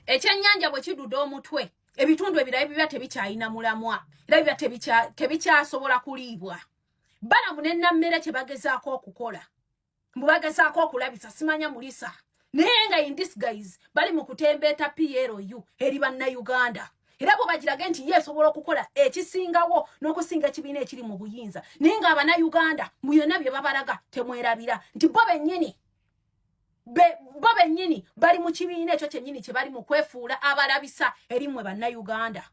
ekyennyanja bwe kidudde omutwe ebitundu ebirala biba tebikyayina mulamwa era biba tebikyasobola kuliibwa. Balamu ne Namere kye bagezaako okukola mubagezaako okulabisa simanya mulisa naye nga in this guys bali mu kutembeeta PRU eri bannayuganda era bwe bagirage nti yeesobola okukola ekisingawo n'okusinga ekibiina ekiri mu buyinza naye nga abannayuganda mu byonna bye babalaga temwerabira nti bo bennyini bali mu kibiina ekyo kyennyini kye bali mu kwefuula abalabisa eri mmwe bannayuganda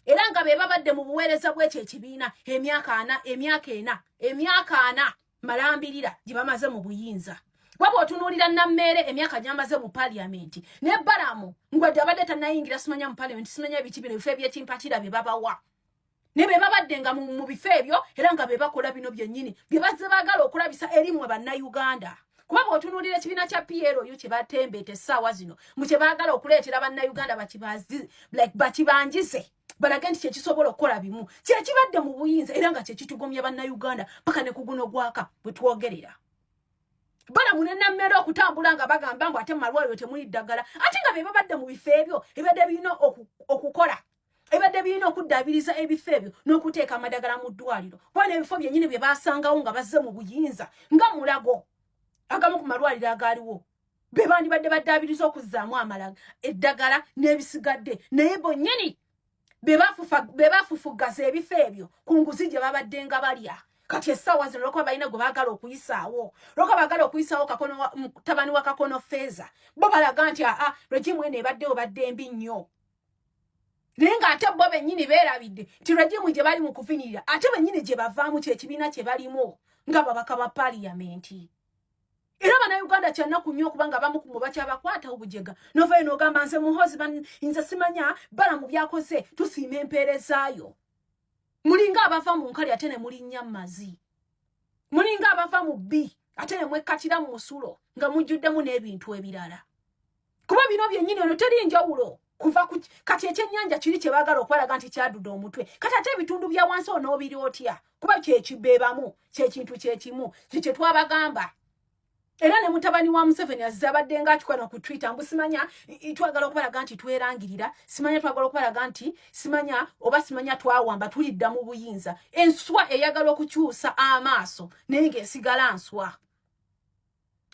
era nga be babadde mu buweereza bw'ekyo ekibiina emyaka ana malambirira gye bamaze mu buyinza. Waba otunuulira Namere emyaka gy'amaze mu parliament ne Balamu ngwadde abadde tannayingira simanya mu parliament simanya ebikibino ebifo ebyekimpatira bye babawa ne be babadde nga mu bifo ebyo era nga be bakola bino byennyini bye bazze baagala okulabisa eri mmwe bannayuganda. Kuba bw'otunuulira ekibiina kya PRU kye batembeeta essaawa zino mu kye baagala okuleetera bannayuganda bakibanjize balage nti kyekisobola okukola bimu kyekibadde mu buyinza era nga kyekitugomya bannayuganda paka ne ku guno gwaka bwe twogerera. Balamu ne Namere okutambula nga bagamba mbu ate mu malwaliro temuli ddagala ate nga be babadde mu bifo ebyo ebadde birina okukola ebadde birina okuddaabiriza ebifo ebyo n'okuteeka amadagala mu ddwaliro kuba n'ebifo byennyini bye baasangawo nga bazze mu buyinza nga mulago agamu ku malwaliro agaaliwo be bandibadde baddaabiriza okuzzaamu eddagala n'ebisigadde naye bonnyini be bafufuggaza ebifo ebyo ku nguzi gye babadde nga balya. Kati essaawa zino lwokuba balina gwe baagala okuyisaawo lwokuba baagala okuyisaawo mutabani wa Kakono Feeza bo balaga nti regimu eno ebaddewo badde mbi nnyo naye ng'ate bo bennyini beerabidde nti regimu gye bali mu kuvinirira ate bennyini gye bavaamu kyekibiina kye balimu nga babaka ba paliyamenti. Era bannayuganda kyannaku nnyo okubanga abamu ku bakyabakwata obujega novayo n'ogamba nze muhozi nze simanya Balamu byakoze tusiima empeerezaayo. Mulinga abava mu nkali ate ne mulinnya mazi. Mulinga abava mu bbi ate ne mwekatira mu musulo nga mujjuddemu n'ebintu ebirala. Kuba bino byennyini ono teri njawulo kuva kati ekyennyanja kiri kye baagala okubalaga nti kyadudde omutwe kati ate ebitundu bya wansi onoobiri otya kuba kyekibeebamu kyekintu kyekimu kye twabagamba. Era ne mutabani wa Museveni azze abadde ng'akikola ku Twitter mbu simanya twagala okubalaga nti twerangirira simanya twagala okubalaga nti simanya oba simanya twawamba tulidda mu buyinza enswa eyagala okukyusa amaaso naye ng'esigala nswa.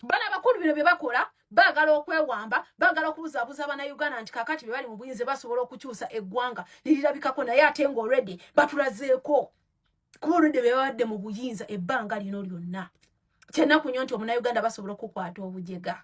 Bana abakulu bino bye bakola baagala okwewamba baagala okubuzaabuza bannayuganda nti kakati be bali mu buyinza basobola okukyusa eggwanga nerirabikako naye ate nga already batulazeeko kuba already be babadde mu buyinza ebbanga lino lyonna. Kyena kunyo nti omunnayuganda basobola okukwata obujega.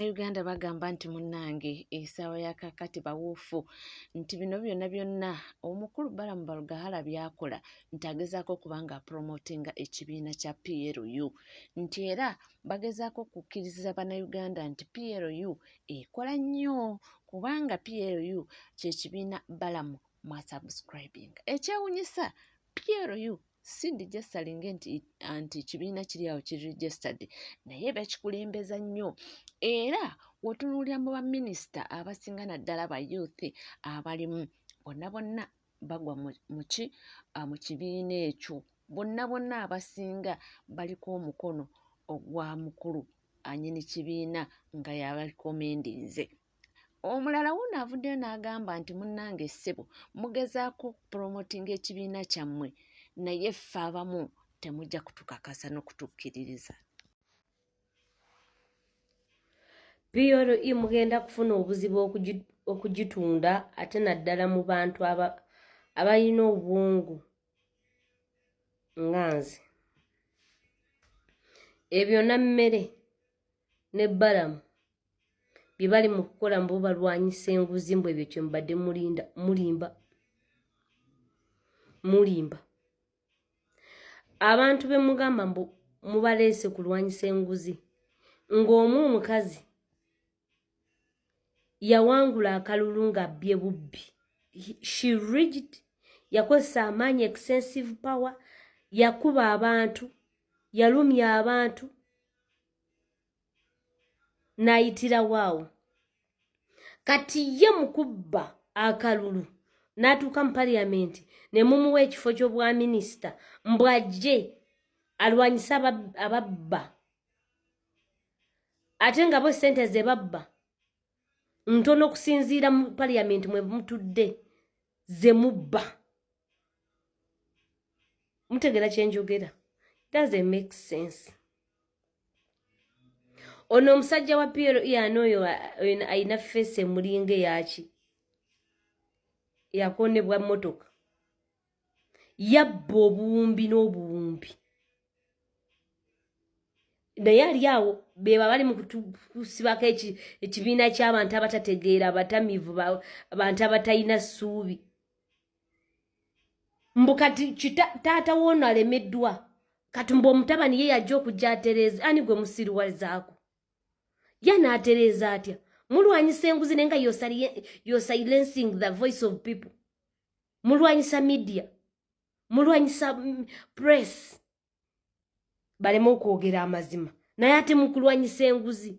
Uganda bagamba nti munnange essaawa ya kakati bawuufu nti bino byonna omukulu Balamu Balugahala byakola nti agezaako okubanga promotinga ekibiina kya PRU nti era bagezaako okukkiriza bannayuganda nti PRU ekola nnyo kubanga PRU kyekibiina Balamu mwasubscribing. Ekyewuunyisa PRU sindi gyesalinge nti kibiina kiri awo kiri registered naye bakikulembeza nnyo era wotunuulira mu baminisita abasinga naddala ba youth abalimu bonna bagwa mu kibiina ekyo bonna abasinga baliko omukono ogwa mukulu anyini kibiina nga yabakomendinze. Omulala wuno avuddeyo n'agamba nti munnange ssebo mugezaako promoting ekibiina kyammwe naye ffe abamu temujja kutukakasa n'okutukkiririza. PRU mugenda kufuna obuzibu okugitunda ate naddala mu bantu abalina obwongu nga nze. Ebyo Namere ne Balamu bye bali mu kukola mbu balwanyisa enguzi mbu ebyo kye mbadde mulimba. Abantu be mugamba mbu mubaleese kulwanyisa enguzi ng'omu omukazi yawangula akalulu ng'abbye bubbi. She rigged, yakozesa amaanyi excessive power, yakuba abantu, yalumya abantu, n'ayitira waawo. Kati ye mukubba akalulu n'atuuka mu parliament ne mumuwa ekifo ky'obwa minisita mbu ajje alwanyisa ababba ate nga bo ssente ze babba ntono kusinziira mu parliament mwe mutudde ze mubba. Mutegera kyenjogera? Doesn't make sense. Ono omusajja wa PLO oyo ayina face emulinge yaki yakonebwa mmotoka yabba obuwumbi n'obuwumbi naye ali awo beba bali mu kusibako ekibiina ky'abantu abatategeera abatamivu abantu abatayina ssuubi mbu kati taata woono alemeddwa kati mbu omutabani ye yajja okujja atereeza ani gwe musiriwazaako ye n'atereeza atya mulwanyisa enguzi naye nga you're silencing the voice of people mulwanyisa media mulwanyisa press balema okwogera amazima naye ate mukulwanyisa enguzi.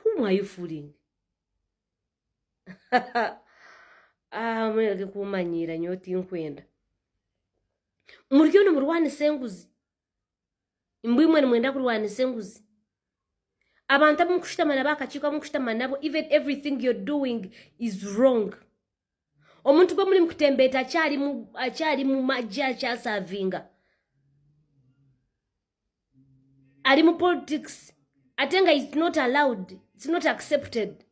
Whom are you fooling? Mweleke kumanyira nyoti nkwenda mulikyono mulwanisa enguzi mbwi mwene mwenda kulwanisa enguzi abantu abamukushitamana bakakiiko abamukushitamana nabo even everything you're doing is wrong. Omuntu gwe muli mukutembeeta akyali mu majja akyasavinga ali mu politics ate nga it's not allowed, it's not accepted.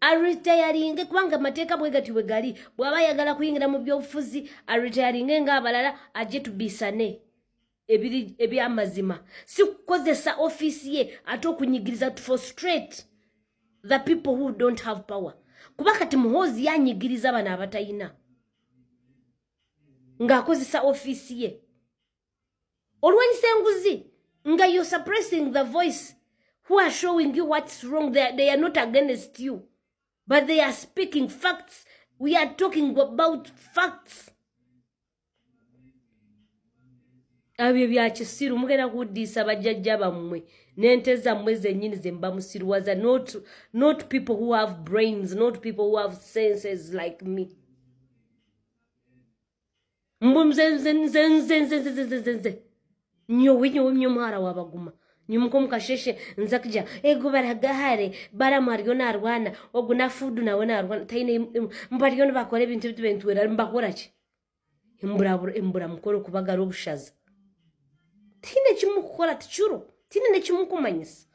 Aretiringe kubanga mateeka bwe gati we gali bw'aba yagala kuyingira mu byobufuzi aretiringe ng'abalala ajje tubisane ebyamazima si kukozesa office ye ate okunyigiriza to frustrate the people who don't have power. Kuba kati muhozi yanyigiriza bana abatayina ng'akozesa office ye olwanyisa enguzi nga you're suppressing the voice who are showing you what's wrong. They are not against you, but they are speaking facts. We are talking about facts. Abye bya kisiru mugenda kuddiisa bajjajja bammwe n'ente zammwe zennyini ze mba musiruwaza, not people who have brains, not people who have senses like me. Nze nyo mara wabaguma nyumuko mukasheshe nzakija ego baragahare baramariyo narwana oguna fudu nawe narwana taine mbariyo bakore ibintu bitwera mbakora ki imbura mukoro kubagara obushaza tine kimukora tichuro tine kimukumanyisa.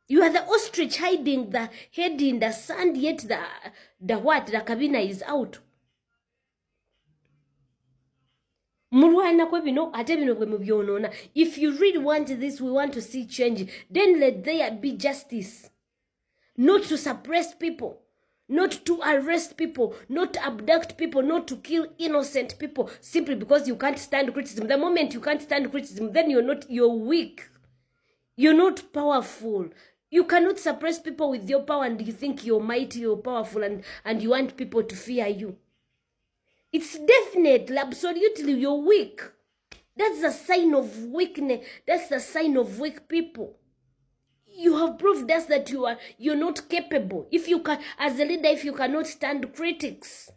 You are the ostrich hiding the head in the sand, yet the kabina is out. Mulwana kwe bino ate bino bwe mubyonona. If you really want this, we want to see change, then let there be justice. Not to suppress people, not to arrest people, not to abduct people, not to kill innocent people simply because you can't stand criticism. The moment you can't stand criticism, then you're weak. You're not powerful. You cannot suppress people with your power and you think you're mighty, you're powerful, and you want people to fear you. It's definitely, absolutely, you're weak. That's a sign of weakness. That's the sign of weak people. You have proved us that you're not capable. If you can, as a leader, if you cannot stand critics,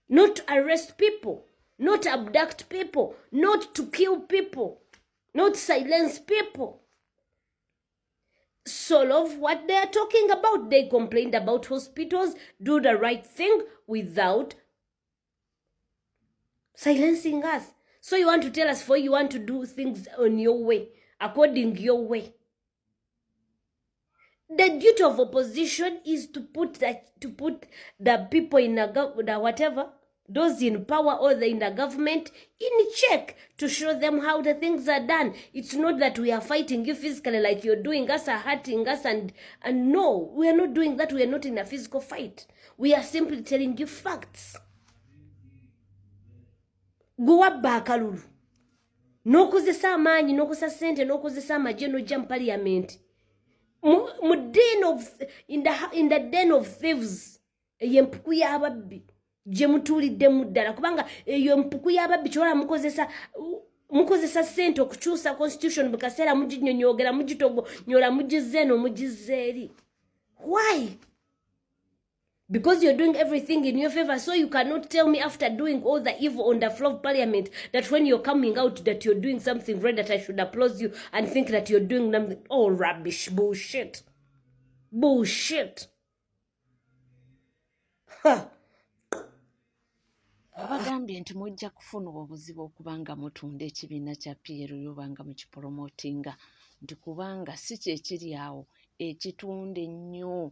not to arrest people, not to abduct people, not to kill people, not silence people. Solve what they are talking about. They complained about hospitals. Do the right thing without silencing us. So you want to tell us you want to do things on your way, according to your way. The duty of opposition is to put the people in the whatever, those in power or in the government, in check to show them how the things are done. It's not that we are fighting you physically like you're doing us or hurting us, and no, we are not doing that. We are not in a physical fight. We are simply telling you facts. Go up bakalulu. No kozesa amanyi, no kozesa sente, no kozesa amagye no jam parliament. In the den of thieves, yempuku y'ababbi gye mutuuliddemu ddala kubanga eyo mpuku y'ababbi kyola mukozesa ssente okukyusa constitution mu kaseera muginyonyogera mugitogonyola mugizeeno mugizeeri. Why? Because you're doing everything in your favor, so you cannot tell me after doing all the evil on the floor of parliament that when you're coming out that you're doing something right, that I should applaud you and think that you're doing nothing. Oh, rubbish, bullshit. Bullshit. Ha. Abagambye nti mujja kufuna obuzibu okubanga mutunda ekibiina kya PLU obanga mukipromotinga nti kubanga si kyekiri awo ekitunda ennyo.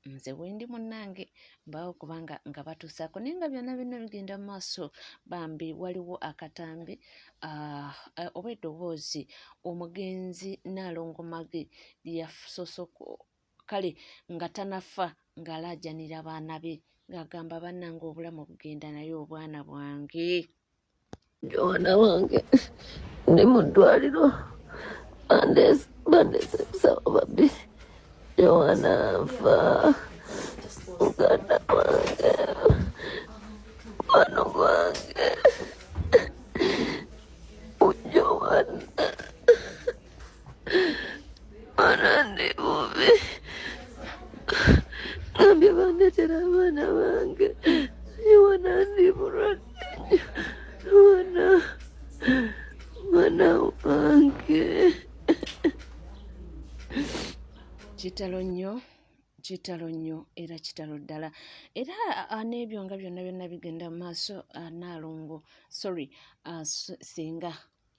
Nze bwendi munnange mbaawo kubanga nga batuusaako naye nga byonna byonna bigenda mu maaso. Bambi waliwo akatambi oba eddoboozi omugenzi Nalongo Maggie lyasosoko kale nga tanafa ng'alaajanira baana be ng'agamba bannange obulamu bugenda naye obwana bwange. Joana wange ndi mu ddwaliro bandeesemusawo babbi. Joana nfa muganda wange mwana wange Joana mwana ndi bubi ngambye bandetera abaana bange. Joana ndi mulwadde Joana mwana wange. Kitalo nnyo era kitalo ddala era n'ebyo nga byonna byonna bigenda mu maaso. Nalongo singa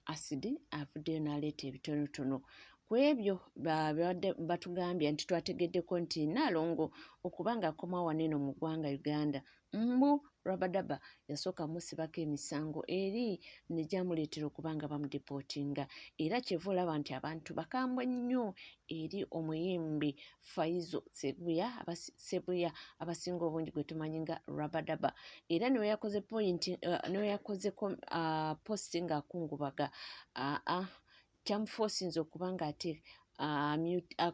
asidi avuddeyo n'aleeta ebitonotono ku ebyo babadde batugambye nti twategeddeko nti Nalongo okubanga akoma wano eno mu ggwanga Uganda Rabadaba yasooka musibako emisango eri ne gyamuleetera okubanga bamudipootinga era kyeva olaba nti abantu bakambwe nnyo eri omuyimbi Faizo Sebuya abasinga obungi gwe tumanyi nga Rabadaba era niwe yakoze posti ng'akungubaga kyamuforsinze okubanga ate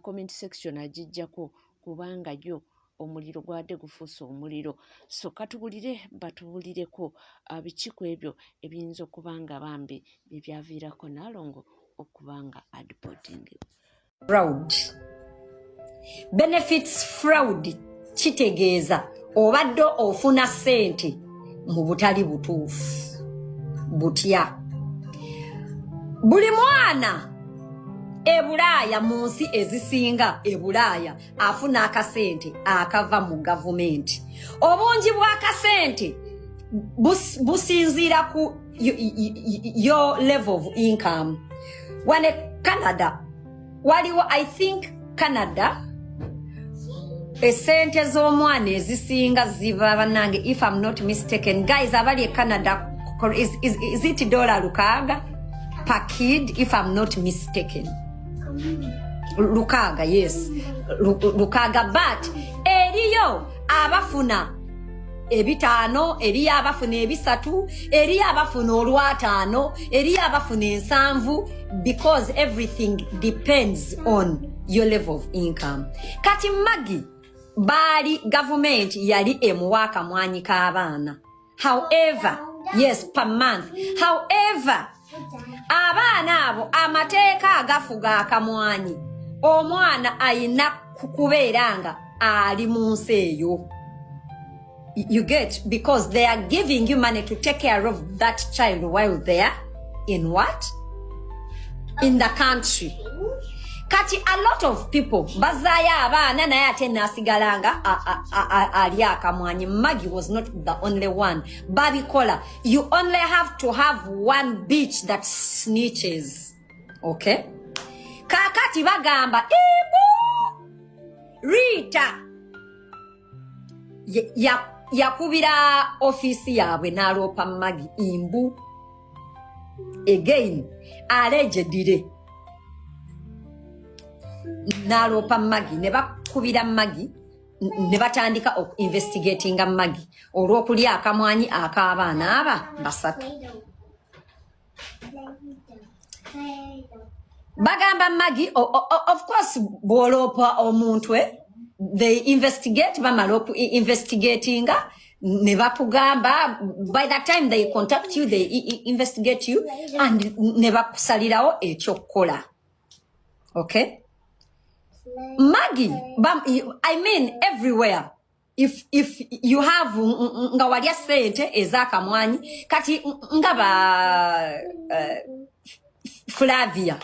comment section agijjako kubanga yo omuliro gwadde gufuuse omuliro. So katubulire batubulireko biki ku ebyo ebiyinza okubanga Bambi bye byaviirako Nalongo okubanga adipooting. Fraud. Benefits fraud kitegeeza obadde ofuna ssente mu butali butuufu butya. Buli mwana Ebulaaya mu nsi ezisinga Ebulaaya afuna akasente akava mu gavumenti. Obungi bw'akasente businziira ku your level of income. Wane Canada waliwo I think Canada esente z'omwana ezisinga ziva bannange if I'm not mistaken guys abali e Canada is it $6 per kid if I'm not mistaken. Lukaga, yes. Lukaga, but eriyo abafuna ebitaano, eriyo abafuna ebisatu, eriyo abafuna olwataano, eriyo abafuna ensanvu because everything depends on your level of income. Kati Maggie bali government yali emuwaka mwanyi k'abaana. However, yes, per month. However, abaana abo amateeka agafuga akamwanyi omwana ayina kukubeeranga ali mu nsi eyo. You get, because they are giving you money to take care of that child while they are in what? In the country. Kati a lot of people bazaya abaana naye ate nasigalanga ali akamwanyi. Maggie was not the only one. Babikola, you only have to have one bitch that snitches. Okay? Kakati bagamba ibu Rita yakubira ofisi yaabwe n'aloopa Maggie imbu. Again, allegedly n'aloopa Maggie ne bakubira Maggie ne batandika investigatinga Maggie olw'okulya akamwanyi ak'abaana aba basatu. Bagamba Maggie, of course, bw'oloopa omuntu they investigate, bamala investigatinga ne bakugamba, by the time they contact you, they investigate you and ne bakusalirawo ekyokukola. Okay? Maggie, I mean everywhere. If you have nga walya sente ezakamwanyi kati ngaba Flavia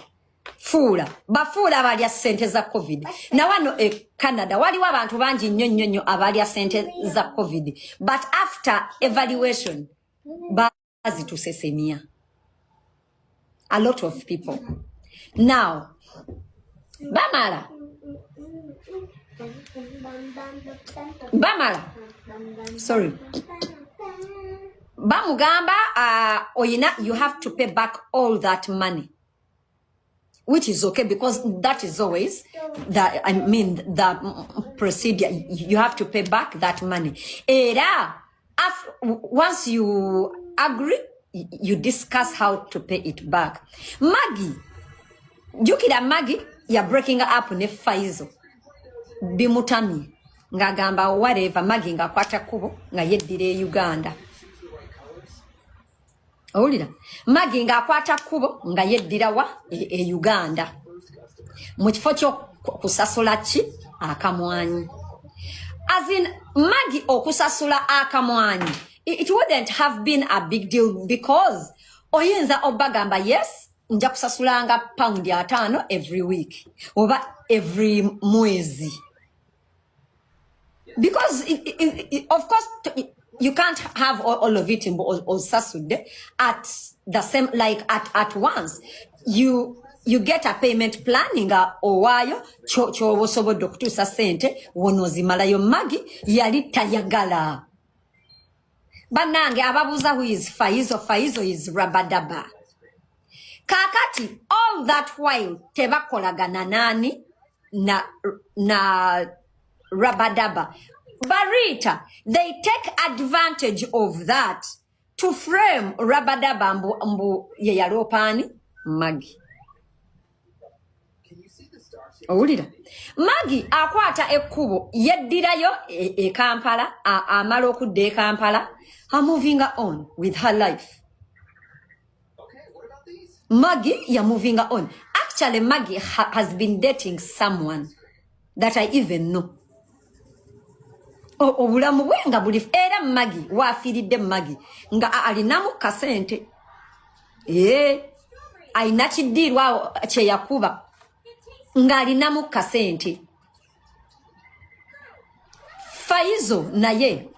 bafuula abalya ssente za covid na wano Canada waliwo abantu bangi nnyo abalya ssente za covid but after evaluation bazitusesemia a lot of people now bamala sorry bamugamba oyina you have to pay back all that money, which is okay because that is always the procedure. You have to pay back that money. Once you agree, you discuss how to pay it back. Maggie, jukira Maggie, you're breaking up ne Faizo. Bimutami. Ngagamba whatever Maggie ngakwata kubo nga yeddire Uganda. Olira Maggie ngakwata kubo nga yeddira wa Uganda. Mu kifo kyo kusasula ki akamwanyi. As in Maggie okusasula akamwanyi. It wouldn't have been a big deal because oyinza obagamba yes nja kusasulanga pound ya 5 every week oba every mwezi. Because of course you can't have all of it in Sasude at the same at once. You get a payment planning owayo cho sobodo kutusa sente wonozimalayo Maggie yali tayagala. Banange ababuza who is Faizo is Rabadaba. Kakati all that while tebakolagana nani na Rabadaba. Barita, they take advantage of that to frame Rabadaba mbu yeyaropani Maggie. Owulira Maggie akwata ekkubo yeddirayo Kampala amala okudda Kampala moving on with her life. Maggie you're moving on. Actually Maggie has been dating someone that I even know. Obulamu bwe nga buli era Maggie waafiiridde Maggie nga alinamu kasente ayina kiddiirwa kye yakuba nga alinamu kasente. Faizo naye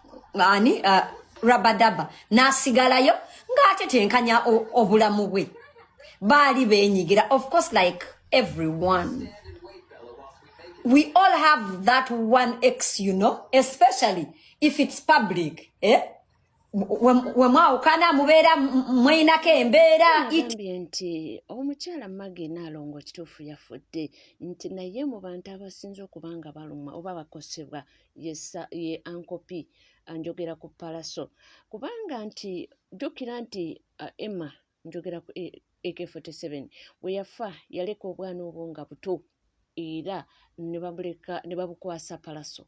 Rabadaba n'asigalayo ng'ate tenkanya obulamu bwe baali beenyigira of course like everyone. We all have that one ex, you know, especially if it's public. Wemwaukana mubeera mwinako embeera nti omukyala Maggie Nalongo kituufu yafudde nti naye mu bantu abasinze okubanga baluma oba bakosebwa ye ankopi anjogera ku Palaso kubanga nti jjukira nti Emma njogera ku AK47 bwe yafa yaleka obwana obwo nga buto era ne babukwasa Palaso.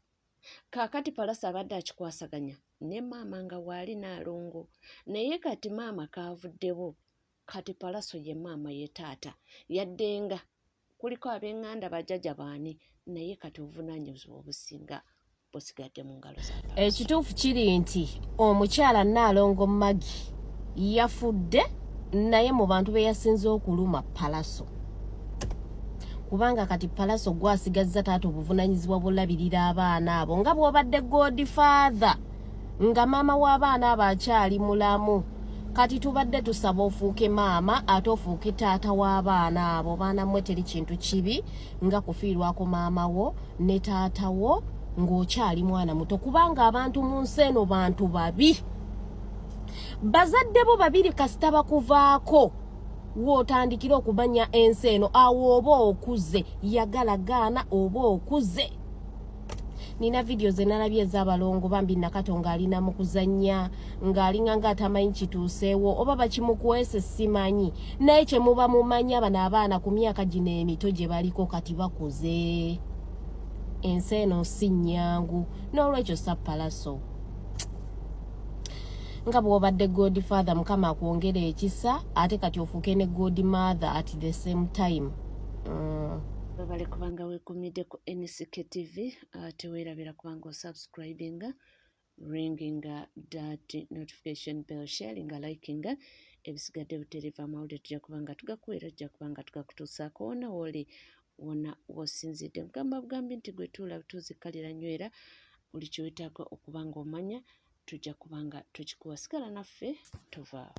Kakati Palaso abadde akikwasaganya ne maama nga waali Nalongo naye kati maama kaavuddebo kati Palaso ye maama ye taata yaddenga kuliko ab'enganda bajjajja baani naye kati obuvunaanyizibwa obusinga busigadde mu ngalo za Palaso. Ekituufu kiri nti omukyala Nalongo Maggie yafudde naye mu bantu be yasinze okuluma Palaso. Kubanga kati Palaso gwasigazza taata obuvunanyizibwa bulabirira abaana abo nga bw'obadde godfather nga maama w'abaana abo akyali mulamu kati tubadde tusaba ofuuke maama ate ofuuke taata w'abaana abo. Baana mmwe teri kintu kibi nga kufiirwako maama wo ne taata wo ng'okyali mwana muto kubanga abantu mu nsi eno bantu babi. Bazadde bo babiri kasita bakuvaako wootandikira okumanya ensi eno awo oba okuze yagala gaana oba okuze. Nina video ze nalabye ez'abalongo Bambi Nakatonga alina mu kuzannya ng'alinga ng'atamanyi kituuseewo oba bakimukwese simanyi naye kye muba mumanya bano abaana ku myaka gino emito gye baliko kati bakuze. Ensi eno si nnyangu n'olwekyo sa Palaso. Nga bw'obadde godfather Mukama akwongera ekisa ate kati ofuuke ne godmother at the same time. Babale kubanga weekumidde ku NCK TV teweerabira kubanga osubscribinga ringinga that notification bell sharinga likinga ebisigadde butereeva amawulire tujja kubanga tugakuweera tujja kubanga tugakutuusaako wona woli wona wosinzidde. Mugamba bugambi nti gwe tuula butuuzi kalira nywera buli kiwetaaga okuba nga omanya tujja kubanga tukikuwa. Sigala naffe tovaawo.